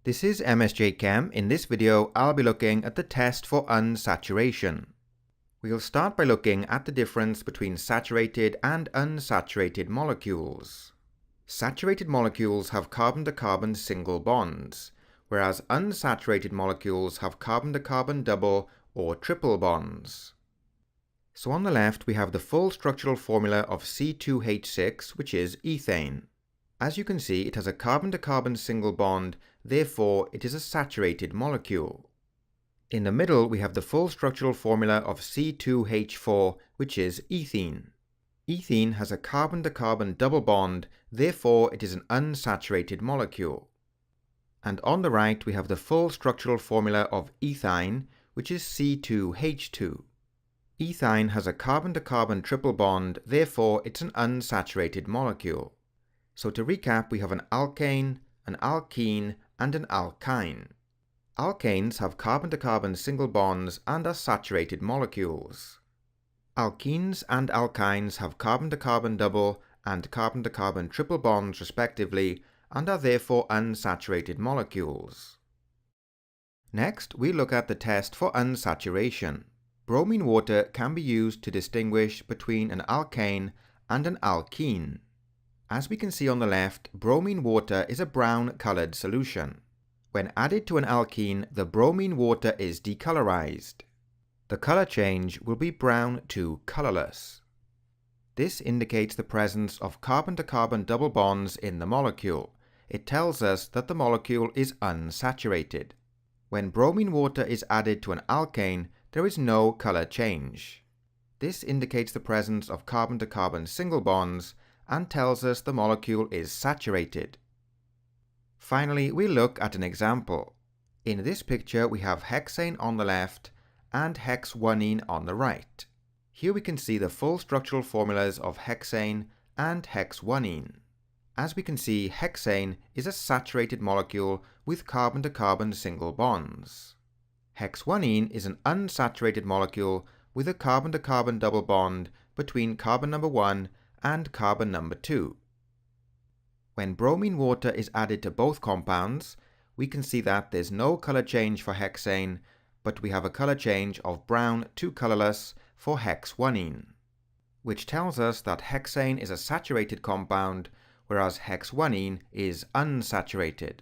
This is MSJ Chem. In this video, I'll be looking at the test for unsaturation. We'll start by looking at the difference between saturated and unsaturated molecules. Saturated molecules have carbon-to-carbon single bonds, whereas unsaturated molecules have carbon-to-carbon double or triple bonds. So on the left, we have the full structural formula of C2H6, which is ethane. As you can see, it has a carbon-to-carbon single bond, therefore it is a saturated molecule. In the middle, we have the full structural formula of C2H4, which is ethene. Ethene has a carbon-to-carbon double bond, therefore it is an unsaturated molecule. And on the right, we have the full structural formula of ethyne, which is C2H2. Ethyne has a carbon-to-carbon triple bond, therefore it's an unsaturated molecule. So to recap, we have an alkane, an alkene, and an alkyne. Alkanes have carbon-to-carbon single bonds and are saturated molecules. Alkenes and alkynes have carbon-to-carbon double and carbon-to-carbon triple bonds respectively and are therefore unsaturated molecules. Next, we look at the test for unsaturation. Bromine water can be used to distinguish between an alkane and an alkene. As we can see on the left, bromine water is a brown-colored solution. When added to an alkene, the bromine water is decolorized. The color change will be brown to colorless. This indicates the presence of carbon-to-carbon double bonds in the molecule. It tells us that the molecule is unsaturated. When bromine water is added to an alkane, there is no color change. This indicates the presence of carbon-to-carbon single bonds and tells us the molecule is saturated. Finally, we look at an example. In this picture, we have hexane on the left and hexguanine on the right. Here we can see the full structural formulas of hexane and hexguanine. As we can see, hexane is a saturated molecule with carbon-to-carbon single bonds. Hexguanine is an unsaturated molecule with a carbon-to-carbon double bond between carbon number 1 and carbon number 2. When bromine water is added to both compounds, we can see that there's no color change for hexane, but we have a color change of brown to colorless for hexguanine, which tells us that hexane is a saturated compound, whereas hexguanine is unsaturated.